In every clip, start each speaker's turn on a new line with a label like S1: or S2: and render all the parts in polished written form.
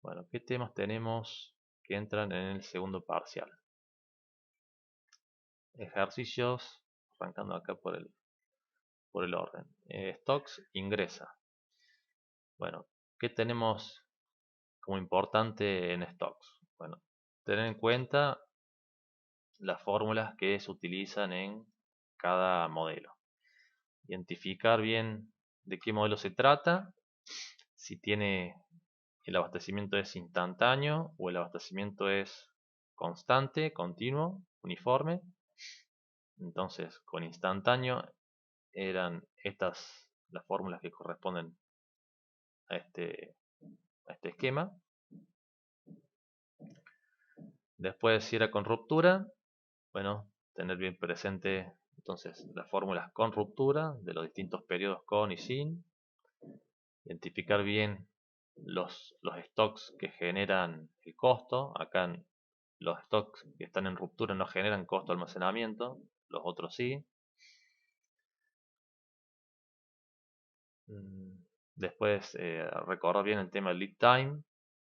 S1: Bueno, ¿qué temas tenemos que entran en el segundo parcial? Ejercicios, arrancando acá por el orden. Stocks ingresa. Bueno, ¿qué tenemos como importante en stocks? Bueno, tener en cuenta las fórmulas que se utilizan en cada modelo. Identificar bien de qué modelo se trata, si tiene el abastecimiento es instantáneo o el abastecimiento es constante, continuo, uniforme. Entonces, con instantáneo eran estas las fórmulas que corresponden a este esquema. Después, si era con ruptura, bueno, tener bien presente entonces las fórmulas con ruptura de los distintos periodos con y sin. Identificar bien los stocks que generan el costo. Acá los stocks que están en ruptura no generan costo de almacenamiento, los otros sí. Después recordar bien el tema del lead time,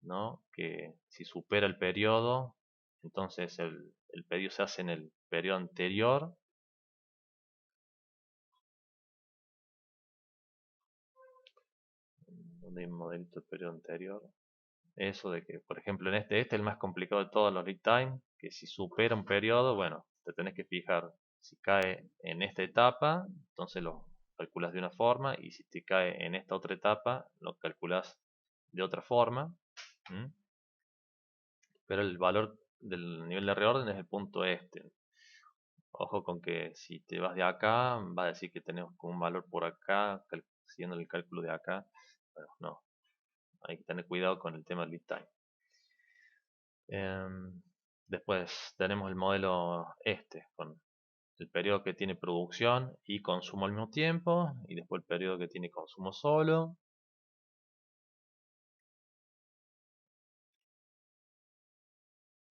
S1: ¿no? Que si supera el periodo, entonces el pedido se hace en el periodo anterior. Donde hay un modelito del periodo anterior. Eso de que, por ejemplo, en este es el más complicado de todos los lead time, que si supera un periodo, bueno, te tenés que fijar si cae en esta etapa, entonces lo calculas de una forma, y si te cae en esta otra etapa, lo calculas de otra forma. ¿Mm? Pero el valor del nivel de reorden es el punto este. Ojo con que si te vas de acá, va a decir que tenemos como un valor por acá, siguiendo el cálculo de acá. Bueno, no, hay que tener cuidado con el tema del lead time. Después tenemos el modelo con el periodo que tiene producción y consumo al mismo tiempo, y después el periodo que tiene consumo solo.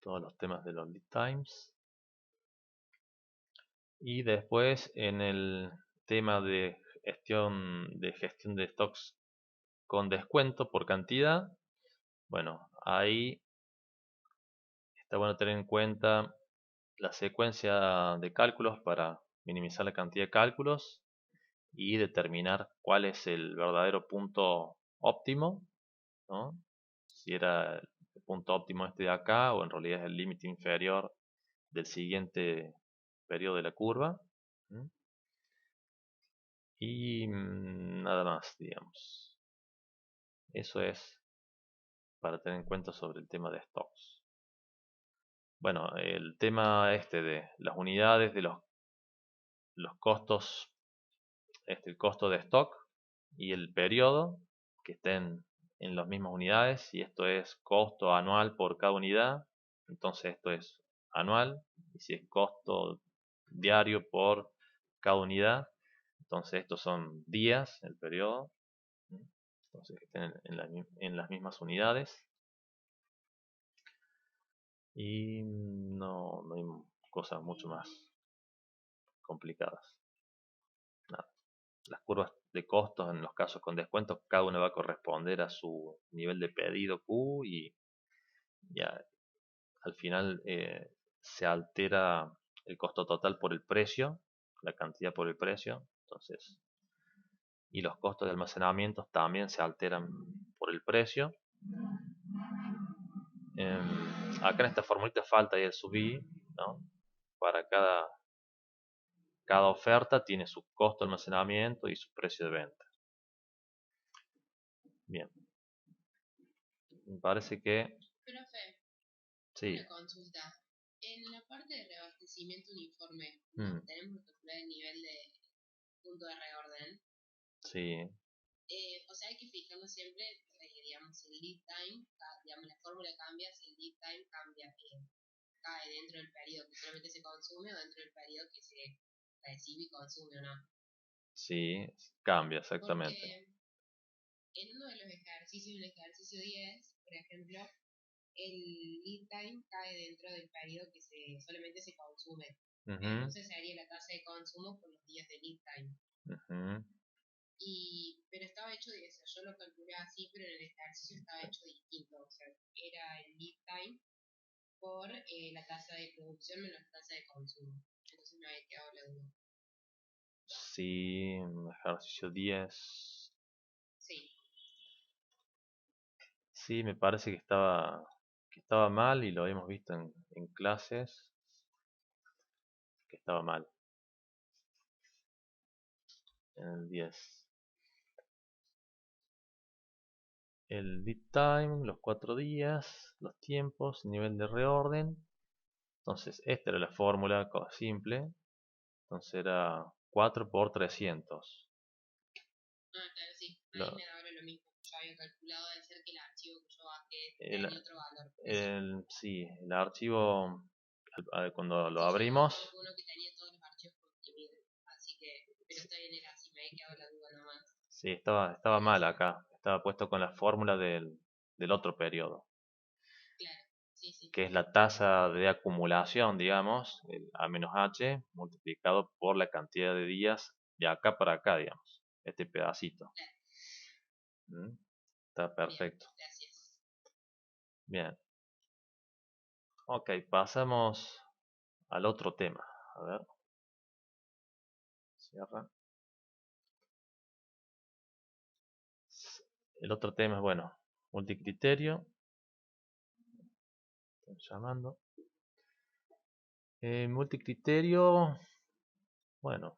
S1: Todos los temas de los lead times. Y después en el tema de gestión de stocks con descuento por cantidad, bueno, ahí está bueno tener en cuenta la secuencia de cálculos para minimizar la cantidad de cálculos y determinar cuál es el verdadero punto óptimo, ¿no? Si era el punto óptimo este de acá o en realidad es el límite inferior del siguiente periodo de la curva. ¿Mm? Y nada más, digamos. Eso es para tener en cuenta sobre el tema de stocks. Bueno, el tema este de las unidades, de los costos, el costo de stock y el periodo que estén en las mismas unidades, y esto es costo anual por cada unidad, entonces esto es anual, y si es costo diario por cada unidad, entonces estos son días, el periodo, entonces que estén en las mismas unidades, y no hay cosas mucho más complicadas. Nada. Las curvas de costos en los casos con descuentos, cada uno va a corresponder a su nivel de pedido Q, y ya al final se altera el costo total por el precio, la cantidad por el precio, entonces, y los costos de almacenamiento también se alteran por el precio. Acá en esta formulita falta ahí el sub I, ¿no? Para cada oferta tiene su costo de almacenamiento y su precio de venta. Bien, me parece que
S2: Profe,
S1: sí.
S2: una consulta. En la parte de reabastecimiento uniforme,
S1: Mm,
S2: tenemos que calcular el nivel de punto de reorden.
S1: sí.
S2: O sea, hay que fijarnos siempre, digamos, el lead time, digamos, la fórmula cambia si el lead time cambia, cae dentro del periodo que solamente se consume o dentro del periodo que se recibe y consume o no.
S1: Sí, cambia exactamente.
S2: Porque en uno de los ejercicios, en el ejercicio 10, por ejemplo, el lead time cae dentro del periodo que solamente se consume.
S1: Ujú,
S2: Entonces se haría la tasa de consumo por los días de lead time.
S1: ujú.
S2: Pero estaba hecho de eso, yo lo calculé así, pero en el ejercicio estaba hecho distinto. O sea, por la tasa de producción menos la tasa de consumo. Entonces me había quedado la duda.
S1: Sí, ejercicio 10.
S2: Sí.
S1: Sí, me parece que estaba mal y lo habíamos visto en clases, que estaba mal en el 10. El lead time, los 4 días, los tiempos, nivel de reorden. Entonces, esta era la fórmula simple. Entonces era 4 por 300.
S2: Ah, claro, sí. Ahí
S1: Lo-
S2: me da ahora lo mismo. Yo había calculado de ser que el archivo que yo bajé
S1: el,
S2: tenía otro valor. Por eso.
S1: sí, el archivo, cuando lo
S2: Sí, yo había bajado
S1: abrimos,
S2: uno que tenía todos los archivos comprimidos. Así que, pero
S1: sí,
S2: está bien, era así. Me había quedado la duda nomás.
S1: sí, estaba
S2: Pero
S1: mal
S2: sí,
S1: acá. Estaba puesto con la fórmula del otro periodo,
S2: claro. Sí, sí.
S1: que es la tasa de acumulación, digamos, el A menos H, multiplicado por la cantidad de días de acá para acá, digamos, este pedacito.
S2: Claro.
S1: ¿Mm? Está
S2: Bien,
S1: perfecto.
S2: gracias.
S1: Bien, ok, pasamos al otro tema. A ver, cierra. El otro tema es, bueno, multicriterio. Estoy llamando. Multicriterio, bueno,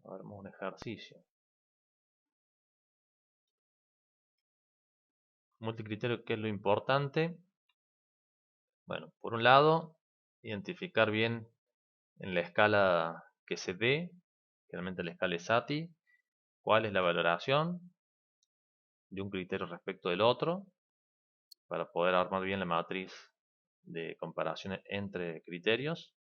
S1: hagamos un ejercicio. Multicriterio, ¿qué es lo importante? Bueno, por un lado, identificar bien en la escala que se dé, generalmente la escala es SATI, cuál es la valoración de un criterio respecto del otro, para poder armar bien la matriz de comparación entre criterios.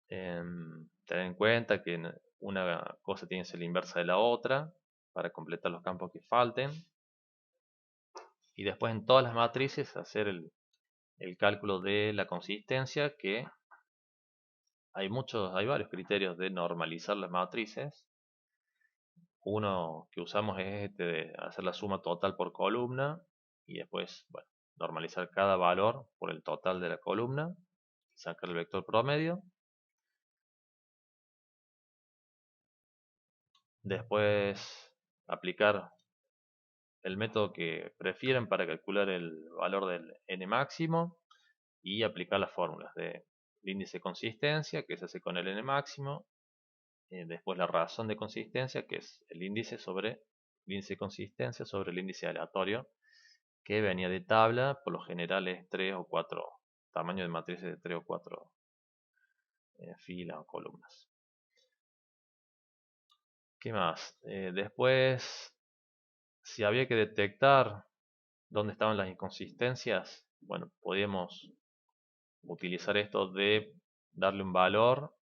S1: Tener en cuenta que una cosa tiene que ser la inversa de la otra, para completar los campos que falten. Y después en todas las matrices hacer el cálculo de la consistencia, que hay varios criterios de normalizar las matrices. Uno que usamos es este de hacer la suma total por columna y después, bueno, normalizar cada valor por el total de la columna, sacar el vector promedio. Después aplicar el método que prefieren para calcular el valor del n máximo y aplicar las fórmulas de índice de consistencia, que se hace con el n máximo. Después la razón de consistencia, que es el índice de consistencia sobre el índice aleatorio, que venía de tabla. Por lo general es 3 o 4 tamaños de matrices, de 3 o 4 filas o columnas. ¿Qué más? Después, si había que detectar dónde estaban las inconsistencias, bueno, podíamos utilizar esto de darle un valor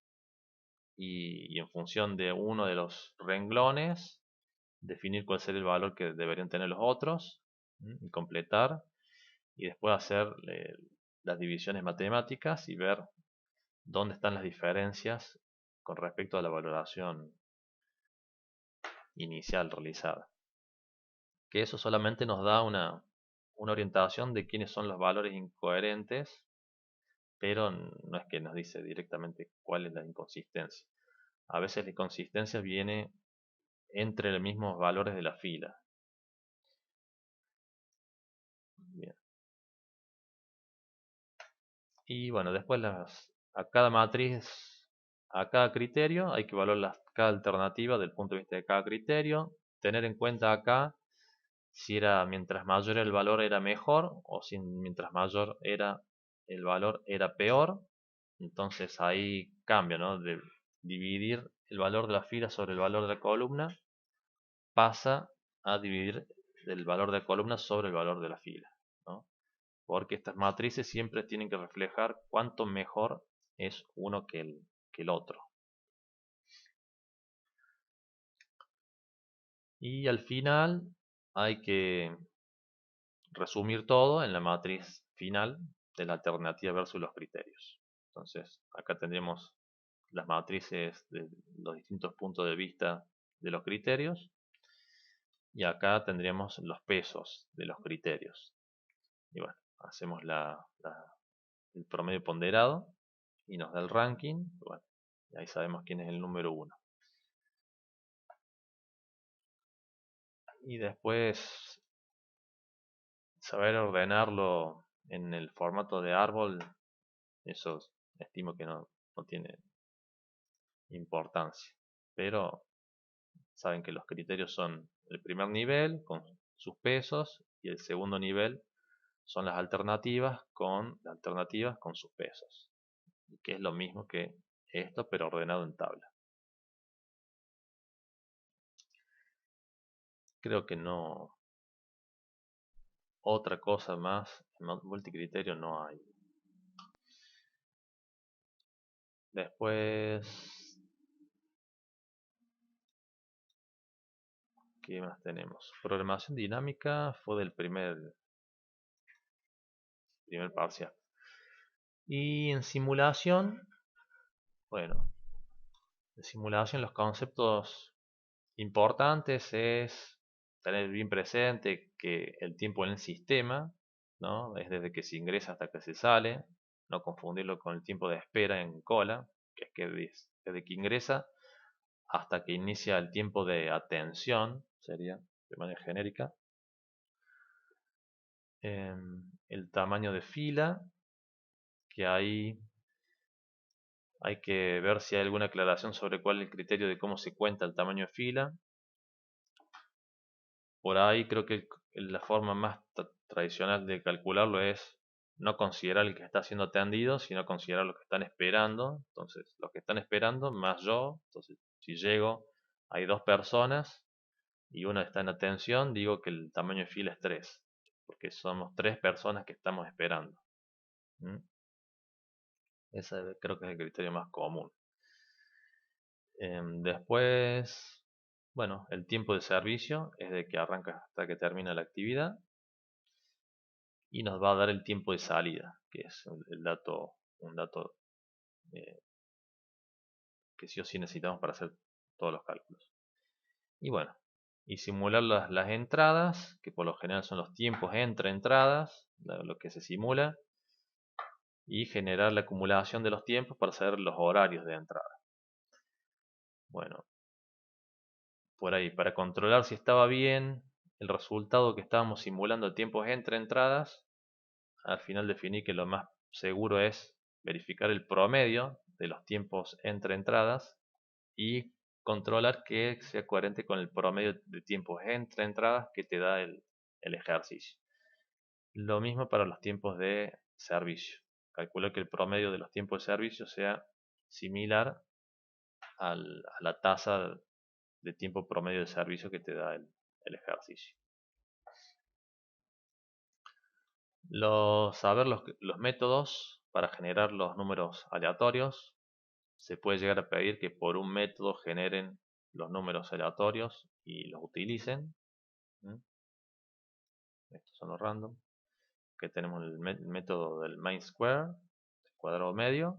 S1: y en función de uno de los renglones definir cuál sería el valor que deberían tener los otros, y completar, y después hacer las divisiones matemáticas y ver dónde están las diferencias con respecto a la valoración inicial realizada. Que eso solamente nos da una orientación de quiénes son los valores incoherentes, pero no es que nos dice directamente cuál es la inconsistencia. A veces la inconsistencia viene entre los mismos valores de la fila. Bien. Y bueno, después a cada matriz, a cada criterio, hay que evaluar cada alternativa del punto de vista de cada criterio. Tener en cuenta acá si era mientras mayor el valor era mejor o si mientras mayor era el valor era peor. Entonces ahí cambia, ¿no? De dividir el valor de la fila sobre el valor de la columna, pasa a dividir el valor de la columna sobre el valor de la fila, ¿no? Porque estas matrices siempre tienen que reflejar cuánto mejor es uno que el otro. Y al final hay que resumir todo en la matriz final de la alternativa versus los criterios. Entonces, acá tendríamos las matrices de los distintos puntos de vista de los criterios y acá tendríamos los pesos de los criterios. Y bueno, hacemos el promedio ponderado y nos da el ranking. Bueno, y ahí sabemos quién es el número 1. Y después saber ordenarlo en el formato de árbol, eso estimo que no tiene importancia. Pero saben que los criterios son el primer nivel con sus pesos y el segundo nivel son las alternativas con sus pesos, que es lo mismo que esto pero ordenado en tabla. Creo que no, otra cosa más en multicriterio no hay. Después, ¿qué más tenemos? Programación dinámica fue del primer parcial. Y en simulación, bueno, en simulación los conceptos importantes es tener bien presente que el tiempo en el sistema, ¿no? Es desde que se ingresa hasta que se sale, no confundirlo con el tiempo de espera en cola, que es que desde que ingresa hasta que inicia el tiempo de atención, sería de manera genérica. El tamaño de fila, que ahí hay que ver si hay alguna aclaración sobre cuál es el criterio de cómo se cuenta el tamaño de fila. Por ahí creo que la forma más tradicional de calcularlo es no considerar el que está siendo atendido, sino considerar los que están esperando. Entonces, los que están esperando más yo. Entonces, si llego, hay 2 personas y una está en atención, digo que el tamaño de fila es 3, porque somos 3 personas que estamos esperando. ¿Mm? Ese creo que es el criterio más común. Después, bueno, el tiempo de servicio es de que arranca hasta que termina la actividad. Y nos va a dar el tiempo de salida, que es un dato eh, que sí o sí necesitamos para hacer todos los cálculos. Y bueno, y simular las entradas, que por lo general son los tiempos entre entradas, lo que se simula, y generar la acumulación de los tiempos para saber los horarios de entrada. Bueno, por ahí, para controlar si estaba bien el resultado que estábamos simulando tiempos entre entradas, al final definí que lo más seguro es verificar el promedio de los tiempos entre entradas y controlar que sea coherente con el promedio de tiempos entre entradas que te da el ejercicio. Lo mismo para los tiempos de servicio. Calculo que el promedio de los tiempos de servicio sea similar a la tasa de tiempo promedio de servicio que te da el ejercicio. Saber los métodos para generar los números aleatorios. Se puede llegar a pedir que por un método generen los números aleatorios y los utilicen. Estos son los random. Que tenemos el método del main square, cuadrado medio.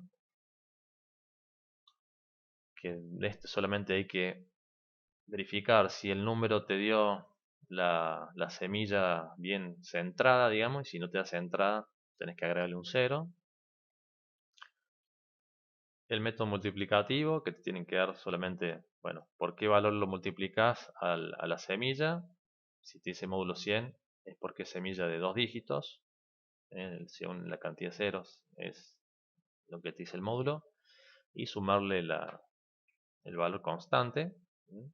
S1: Que de este solamente hay que verificar si el número te dio la semilla bien centrada, digamos, y si no te da centrada, tenés que agregarle un 0. El método multiplicativo, que te tienen que dar solamente, bueno, por qué valor lo multiplicas a la semilla. Si te dice módulo 100, es porque es semilla de 2 dígitos. Según la cantidad de ceros es lo que te dice el módulo. Y sumarle el valor constante. Y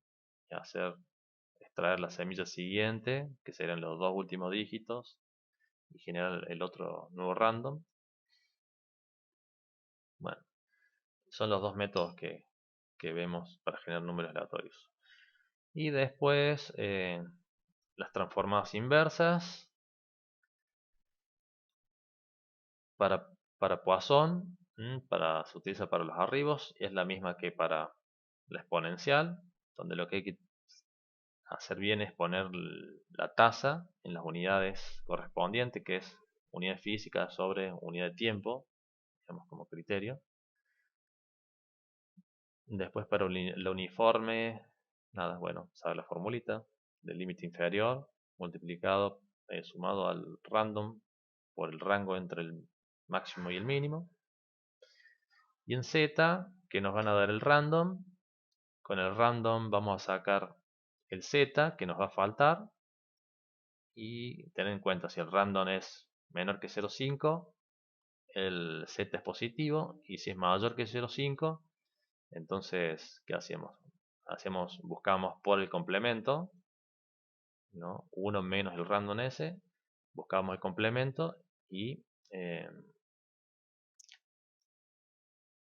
S1: extraer la semilla siguiente, que serían los 2 últimos dígitos. Y generar el otro nuevo random. Bueno, son los 2 métodos que vemos para generar números aleatorios. Y después las transformadas inversas para Poisson, se utiliza para los arribos, es la misma que para la exponencial, donde lo que hay que hacer bien es poner la tasa en las unidades correspondientes, que es unidad física sobre unidad de tiempo, digamos como criterio. Después para la uniforme, nada, bueno, sabe la formulita del límite inferior multiplicado, sumado al random por el rango entre el máximo y el mínimo. Y en Z, que nos van a dar el random, con el random vamos a sacar el Z, que nos va a faltar, y tener en cuenta si el random es menor que 0,5, el Z es positivo, y si es mayor que 0,5, entonces, ¿qué hacemos? Buscamos por el complemento, ¿no? 1 menos el random S, buscamos el complemento eh,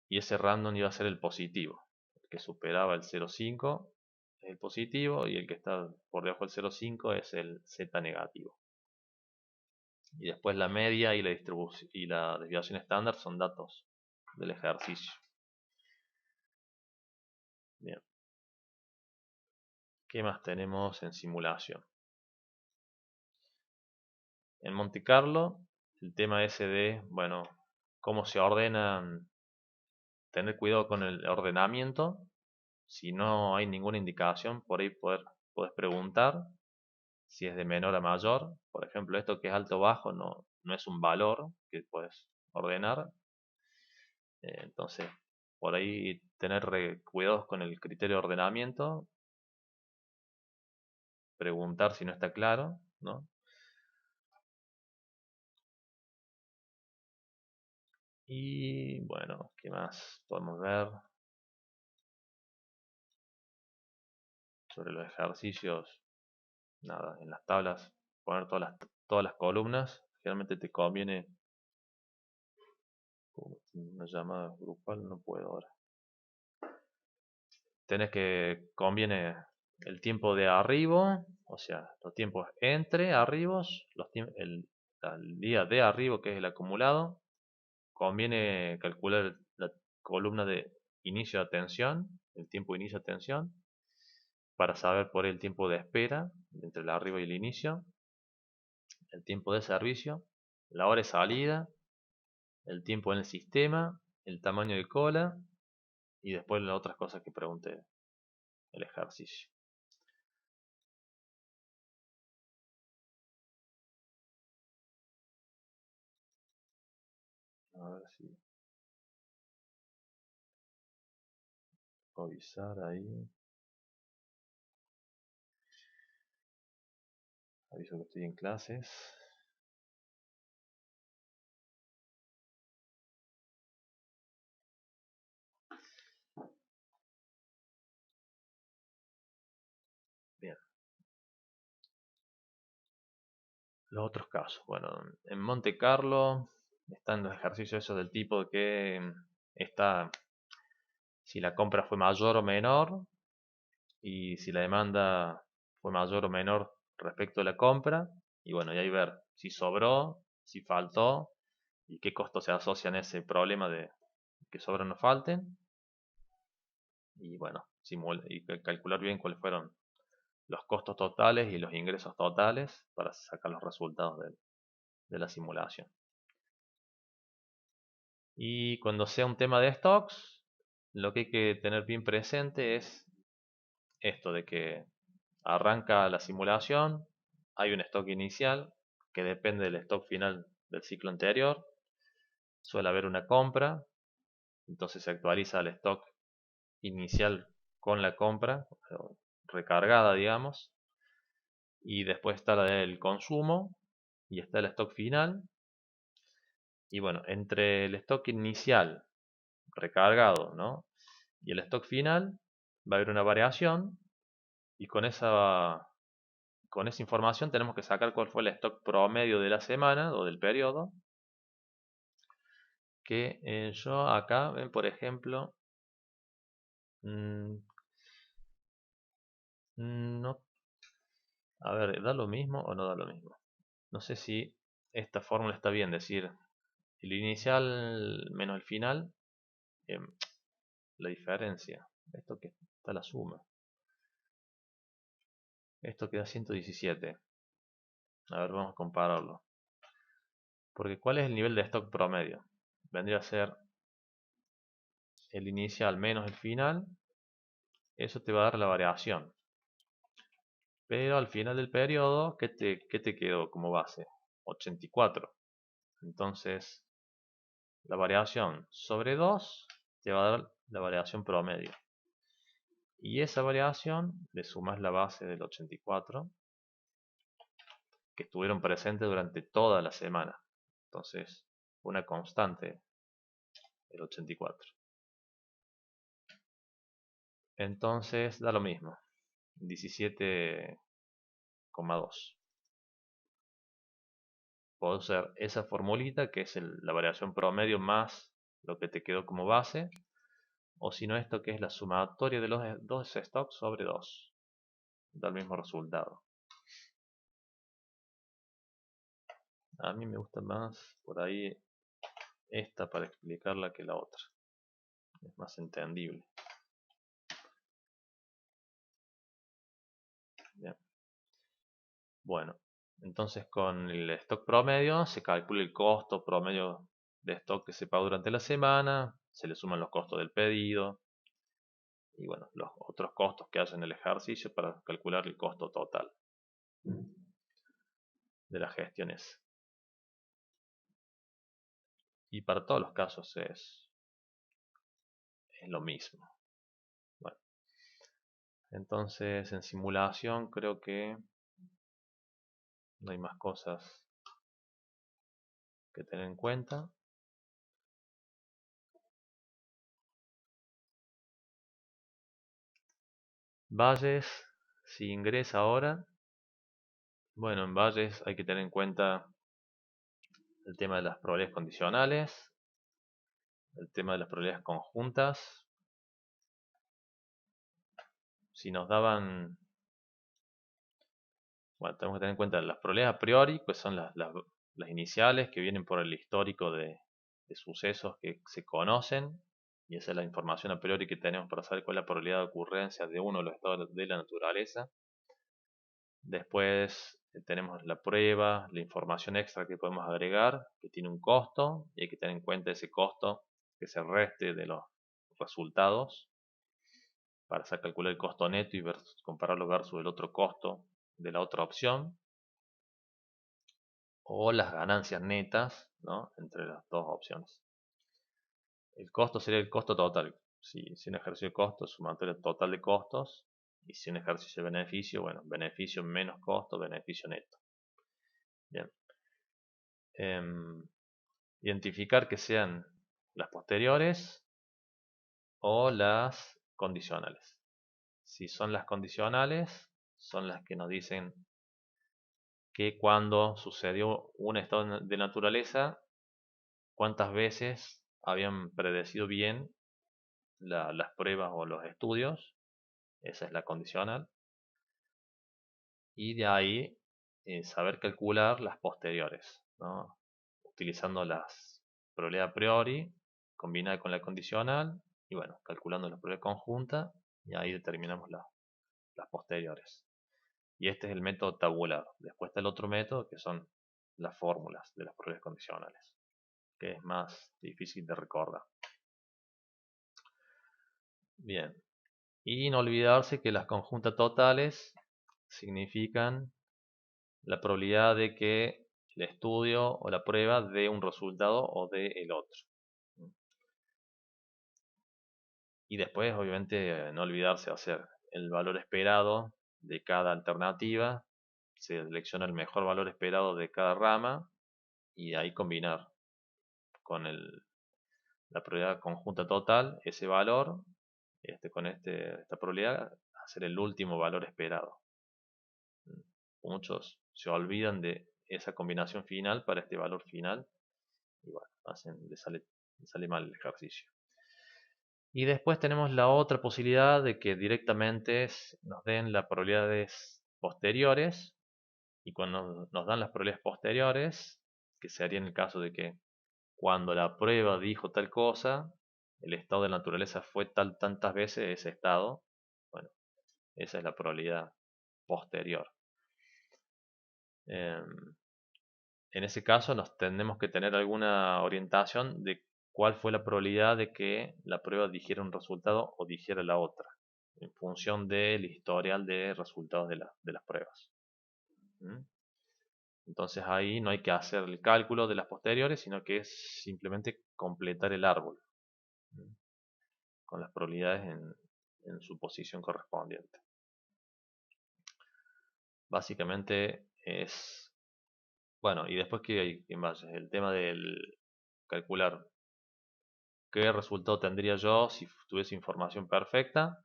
S1: y ese random iba a ser el positivo, el que superaba el 0,5 es el positivo y el que está por debajo del 0,5 es el Z negativo. Y después la media y la distribución y la desviación estándar son datos del ejercicio. Bien. ¿Qué más tenemos en simulación? En Monte Carlo, el tema ese de, bueno, cómo se ordenan, tener cuidado con el ordenamiento. Si no hay ninguna indicación, por ahí podés preguntar si es de menor a mayor. Por ejemplo, esto que es alto o bajo no es un valor que puedes ordenar. Entonces, por ahí tener cuidados con el criterio de ordenamiento, preguntar si no está claro, ¿no? Y bueno, ¿qué más podemos ver sobre los ejercicios? Nada, en las tablas poner todas las columnas. Generalmente te conviene como una llamada grupal, no puedo ahora. Conviene el tiempo de arribo, o sea, los tiempos entre arribos, el día de arribo que es el acumulado. Conviene calcular la columna de inicio de atención, el tiempo de inicio de atención, para saber por el tiempo de espera entre el arribo y el inicio, el tiempo de servicio, la hora de salida, el tiempo en el sistema, el tamaño de cola y después las otras cosas que pregunte el ejercicio. A ver si puedo avisar ahí. Aviso que estoy en clases. Bien. Los otros casos. Bueno, en Monte Carlo están los ejercicios esos del tipo que está si la compra fue mayor o menor y si la demanda fue mayor o menor respecto a la compra. Y bueno, y ahí ver si sobró, si faltó y qué costos se asocian a ese problema de que sobran o falten. Y bueno, calcular bien cuáles fueron los costos totales y los ingresos totales para sacar los resultados de la simulación. Y cuando sea un tema de stocks, lo que hay que tener bien presente es esto de que arranca la simulación, hay un stock inicial que depende del stock final del ciclo anterior, suele haber una compra, entonces se actualiza el stock inicial con la compra, recargada digamos, y después está la del consumo y está el stock final. Y bueno, entre el stock inicial recargado, ¿no? y el stock final va a haber una variación y con esa información tenemos que sacar cuál fue el stock promedio de la semana o del periodo. Que yo acá, ven por ejemplo, mm, no, a ver, ¿da lo mismo o no da lo mismo? No sé si esta fórmula está bien, decir el inicial menos el final, em, la diferencia, esto que está la suma. Esto queda 117. A ver, vamos a compararlo. Porque ¿cuál es el nivel de stock promedio? Vendría a ser el inicial menos el final. Eso te va a dar la variación. Pero al final del periodo, ¿qué te quedó como base? 84. Entonces, la variación sobre 2 te va a dar la variación promedio. Y esa variación le sumas la base del 84 que estuvieron presentes durante toda la semana. Entonces, una constante el 84. Entonces, da lo mismo. 17,2. Puedo usar esa formulita que es la variación promedio más lo que te quedó como base. O si no, esto que es la sumatoria de los dos stocks sobre 2. Da el mismo resultado. A mí me gusta más por ahí esta para explicarla que la otra. Es más entendible. Bien. Bueno, entonces con el stock promedio se calcula el costo promedio de stock que se paga durante la semana, se le suman los costos del pedido y bueno, los otros costos que hacen el ejercicio para calcular el costo total de las gestiones. Y para todos los casos es lo mismo. Bueno, entonces en simulación creo que no hay más cosas que tener en cuenta. Valles, si ingresa ahora, bueno, en Valles hay que tener en cuenta el tema de las probabilidades condicionales, el tema de las probabilidades conjuntas. Si nos daban, bueno, tenemos que tener en cuenta las probabilidades a priori, que son las iniciales que vienen por el histórico de sucesos que se conocen, y esa es la información a priori que tenemos para saber cuál es la probabilidad de ocurrencia de uno de los estados de la naturaleza. Después tenemos la prueba, la información extra que podemos agregar, que tiene un costo, y hay que tener en cuenta ese costo que se reste de los resultados para hacer calcular el costo neto y compararlo versus el otro costo de la otra opción, o las ganancias netas, ¿no?, entre las dos opciones. El costo sería el costo total. Si un ejercicio de costo es sumatoria total de costos, y si un ejercicio de beneficio, bueno, beneficio menos costo, beneficio neto. Bien. Identificar que sean las posteriores o las condicionales. Si son las condicionales, son las que nos dicen que cuando sucedió un estado de naturaleza, cuántas veces habían predecido bien las pruebas o los estudios. Esa es la condicional. Y de ahí saber calcular las posteriores, ¿no?, utilizando las probabilidades a priori combinada con la condicional y bueno, calculando la probabilidad conjunta, y ahí determinamos las posteriores. Y este es el método tabular. Después está el otro método que son las fórmulas de las probabilidades condicionales, que es más difícil de recordar. Bien, y no olvidarse que las conjuntas totales significan la probabilidad de que el estudio o la prueba dé un resultado o dé el otro. Y después, obviamente, no olvidarse de hacer el valor esperado de cada alternativa. Se selecciona el mejor valor esperado de cada rama y de ahí combinar con la probabilidad conjunta total ese valor, con esta probabilidad, hacer el último valor esperado. Muchos se olvidan de esa combinación final para este valor final y bueno, le sale mal el ejercicio. Y después tenemos la otra posibilidad de que directamente nos den las probabilidades posteriores, y cuando nos dan las probabilidades posteriores, que se haría en el caso de que cuando la prueba dijo tal cosa, el estado de la naturaleza fue tantas veces ese estado. Bueno, esa es la probabilidad posterior. En ese caso nos tenemos que tener alguna orientación de cuál fue la probabilidad de que la prueba dijera un resultado o dijera la otra, en función del historial de resultados de las pruebas. Entonces ahí no hay que hacer el cálculo de las posteriores, sino que es simplemente completar el árbol con las probabilidades en su posición correspondiente. Básicamente es, bueno, y después que hay en Bayes, el tema del calcular qué resultado tendría yo si tuviese información perfecta,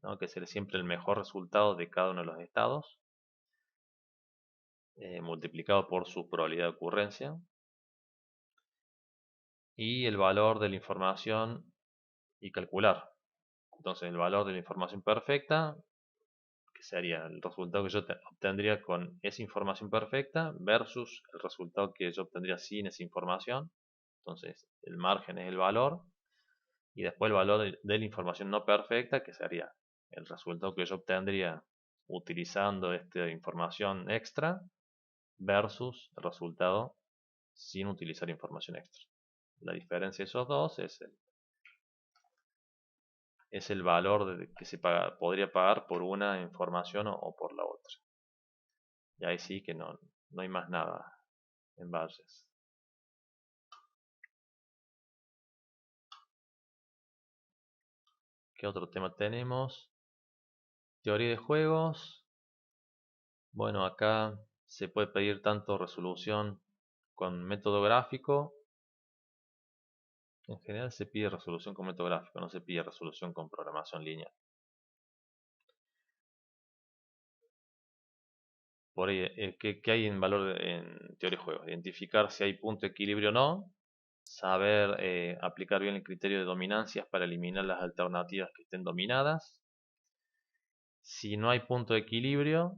S1: ¿no? Que sería siempre el mejor resultado de cada uno de los estados, multiplicado por su probabilidad de ocurrencia, y el valor de la información y calcular. Entonces el valor de la información perfecta, que sería el resultado que yo obtendría con esa información perfecta, versus el resultado que yo obtendría sin esa información. Entonces el margen es el valor, y después el valor de la información no perfecta, que sería el resultado que yo obtendría utilizando esta información extra, versus el resultado sin utilizar información extra. La diferencia de esos dos es el valor que se podría pagar por una información o por la otra. Y ahí sí que no hay más nada en Bayes. ¿Qué otro tema tenemos? Teoría de juegos. Bueno, acá se puede pedir tanto resolución con método gráfico. En general se pide resolución con método gráfico, no se pide resolución con programación lineal. Por ahí, ¿qué hay en valor en teoría de juegos? Identificar si hay punto de equilibrio o no, saber aplicar bien el criterio de dominancias para eliminar las alternativas que estén dominadas. Si no hay punto de equilibrio,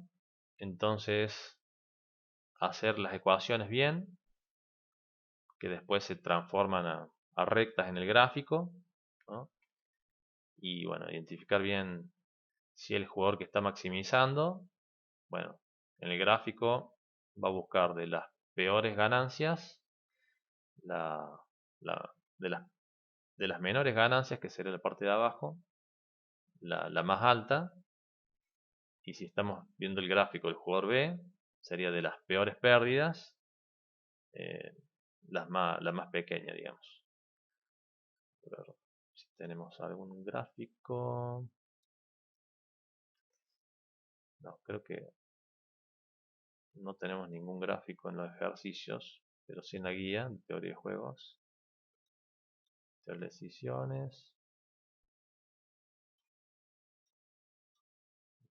S1: entonces hacer las ecuaciones bien, que después se transforman a rectas en el gráfico, ¿no? Y bueno, identificar bien si el jugador que está maximizando, bueno, en el gráfico va a buscar de las peores ganancias, la, de las menores ganancias, que sería la parte de abajo, la más alta. Y si estamos viendo el gráfico del jugador B, sería de las peores pérdidas, eh, la más pequeña, digamos. Pero si tenemos algún gráfico, no, creo que no tenemos ningún gráfico en los ejercicios, pero sí en la guía de teoría de juegos, teoría de decisiones,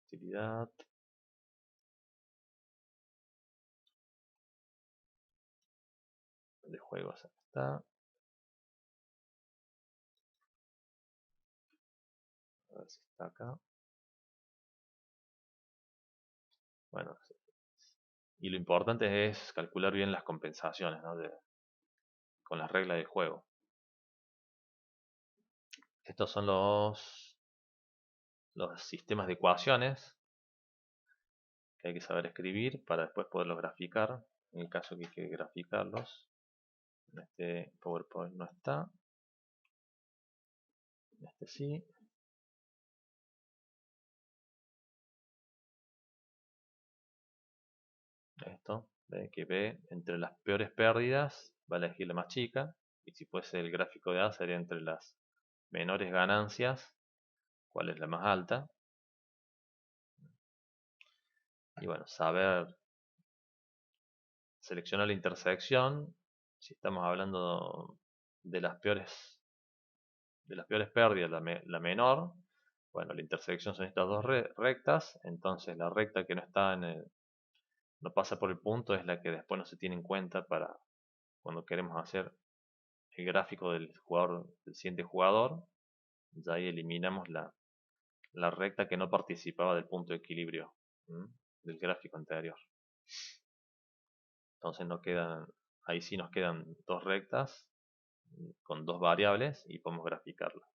S1: utilidad. De juegos, acá está. A ver si está acá. Bueno, y lo importante es calcular bien las compensaciones, ¿no? Con las reglas del juego. Estos son los sistemas de ecuaciones que hay que saber escribir para después poderlos graficar, en el caso que hay que graficarlos. En este PowerPoint no está, en este sí. Esto, ve que B entre las peores pérdidas va a elegir la más chica, y si fuese el gráfico de A sería entre las menores ganancias, cuál es la más alta. Y bueno, saber seleccionar la intersección, si estamos hablando de las peores pérdidas, la menor, bueno, la intersección son estas dos rectas, entonces la recta que no está no pasa por el punto es la que después no se tiene en cuenta para cuando queremos hacer el gráfico del siguiente jugador. Ya ahí eliminamos la recta que no participaba del punto de equilibrio del gráfico anterior. Entonces ahí sí nos quedan dos rectas con dos variables y podemos graficarlo.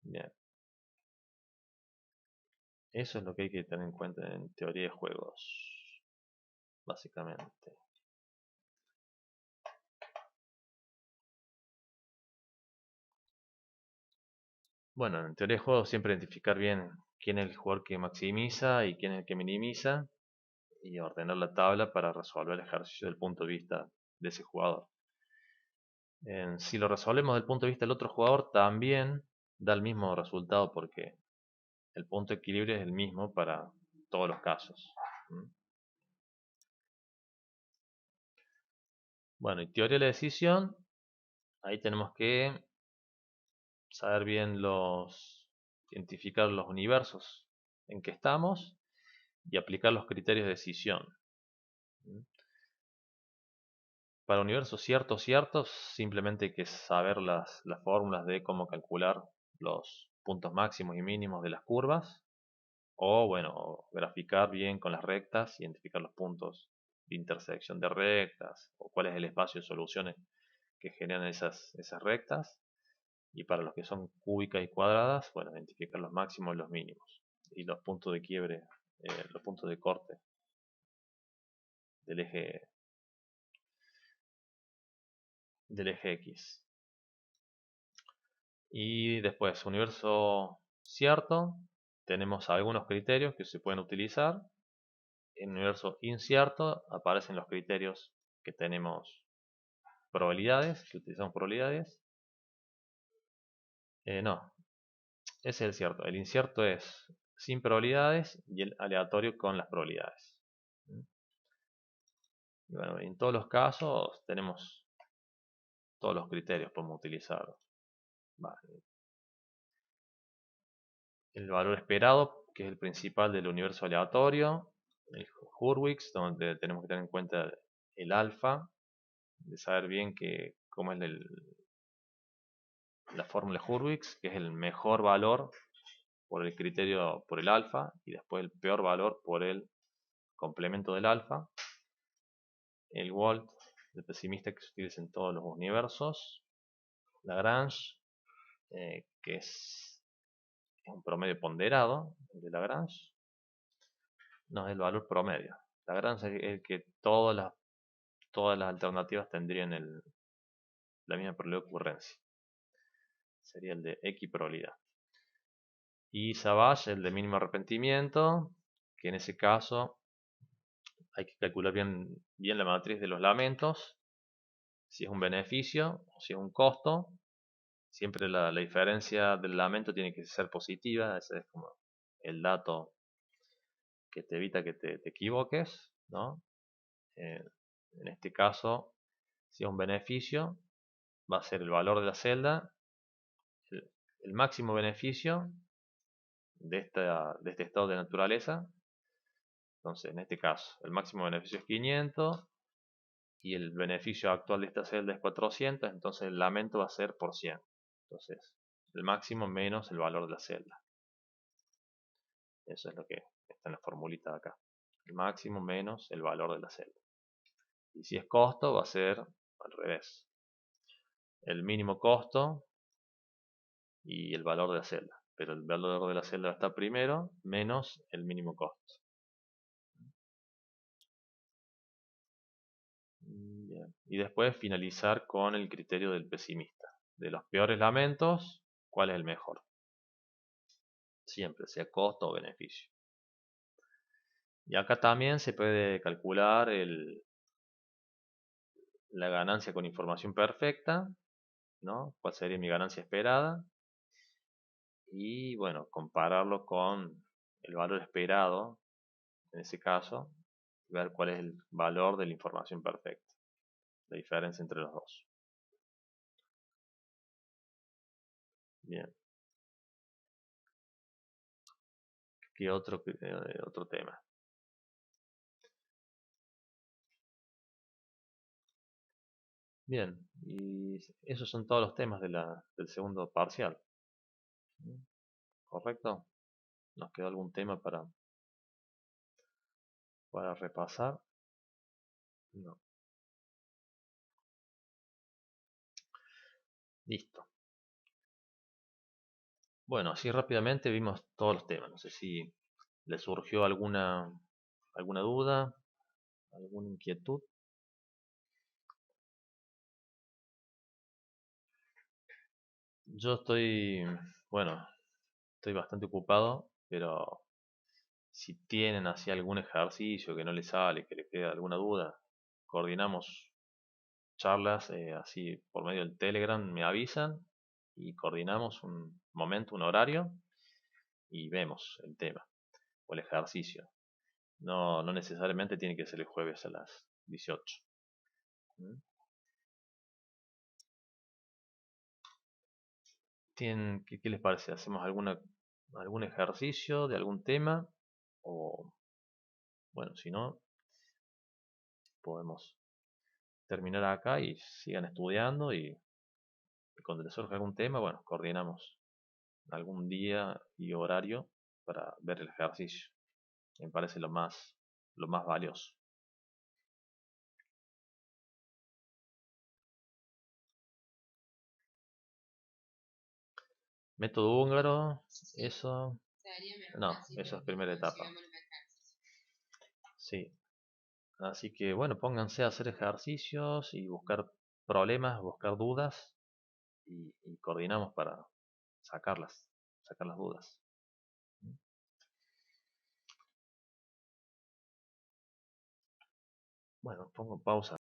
S1: Bien. Eso es lo que hay que tener en cuenta en teoría de juegos, básicamente. Bueno, en teoría de juegos siempre identificar bien quién es el jugador que maximiza y quién es el que minimiza, y ordenar la tabla para resolver el ejercicio del punto de vista de ese jugador. Si lo resolvemos del punto de vista del otro jugador, también da el mismo resultado porque el punto de equilibrio es el mismo para todos los casos. Bueno, y teoría de la decisión, ahí tenemos que saber bien identificar los universos en que estamos y aplicar los criterios de decisión. Para universos ciertos, simplemente hay que saber las fórmulas de cómo calcular los puntos máximos y mínimos de las curvas, o bueno, graficar bien con las rectas, identificar los puntos de intersección de rectas, o cuál es el espacio de soluciones que generan esas rectas. Y para los que son cúbicas y cuadradas, bueno, identificar los máximos y los mínimos. Y los puntos de quiebre, los puntos de corte del eje X. Y después, universo cierto, tenemos algunos criterios que se pueden utilizar. En universo incierto aparecen los criterios que tenemos probabilidades, que utilizamos probabilidades. No, ese es el cierto. El incierto es sin probabilidades y el aleatorio con las probabilidades. Y bueno, en todos los casos tenemos todos los criterios, podemos utilizar. Vale. El valor esperado, que es el principal del universo aleatorio. El Hurwitz, donde tenemos que tener en cuenta el alfa, de saber bien cómo es la fórmula Hurwitz, que es el mejor valor por el criterio por el alfa y después el peor valor por el complemento del alfa. El Volt, el pesimista que se utiliza en todos los universos. Lagrange, que es un promedio ponderado de Lagrange. No, es el valor promedio. Lagrange es el que todas las alternativas tendrían la misma probabilidad de ocurrencia. Sería el de X probabilidad. Y Savage, el de mínimo arrepentimiento, que en ese caso hay que calcular bien la matriz de los lamentos, si es un beneficio o si es un costo. Siempre la diferencia del lamento tiene que ser positiva, ese es como el dato que te evita que te equivoques, ¿no? En este caso, si es un beneficio, va a ser el valor de la celda, el máximo beneficio de este estado de naturaleza. Entonces, en este caso, el máximo beneficio es 500 y el beneficio actual de esta celda es 400, entonces el lamento va a ser por 100. Entonces, el máximo menos el valor de la celda. Eso es lo que está en la formulita de acá. El máximo menos el valor de la celda. Y si es costo, va a ser al revés. El mínimo costo y el valor de la celda. Pero el valor de la celda está primero menos el mínimo costo. Bien. Y después finalizar con el criterio del pesimista. De los peores lamentos, ¿cuál es el mejor? Siempre, sea costo o beneficio. Y acá también se puede calcular la ganancia con información perfecta, ¿no? ¿Cuál sería mi ganancia esperada? Y bueno, compararlo con el valor esperado, en ese caso, ver cuál es el valor de la información perfecta, la diferencia entre los dos. Bien. ¿Qué otro tema? Bien, y esos son todos los temas del segundo parcial. ¿Correcto? ¿Nos quedó algún tema para repasar? No. Listo. Bueno, así rápidamente vimos todos los temas. No sé si le surgió alguna duda, alguna inquietud. Yo estoy bastante ocupado pero si tienen así algún ejercicio que no les sale, que les queda alguna duda, coordinamos charlas así por medio del Telegram, me avisan y coordinamos un momento, un horario y vemos el tema o el ejercicio. No necesariamente tiene que ser el jueves a las 18. ¿Mm? ¿Qué les parece? ¿Hacemos algún ejercicio de algún tema? O, bueno, si no, podemos terminar acá y sigan estudiando y cuando les surja algún tema, bueno, coordinamos algún día y horario para ver el ejercicio. Me parece lo más valioso. Método húngaro,
S2: Sí, sí,
S1: eso,
S2: sería mejor
S1: no,
S2: así
S1: eso es
S2: porque
S1: primera
S2: nos
S1: etapa.
S2: llevamos los ejercicios.
S1: Sí, así que bueno, pónganse a hacer ejercicios y buscar problemas, buscar dudas y coordinamos para sacarlas, sacar las dudas. Bueno, pongo pausa.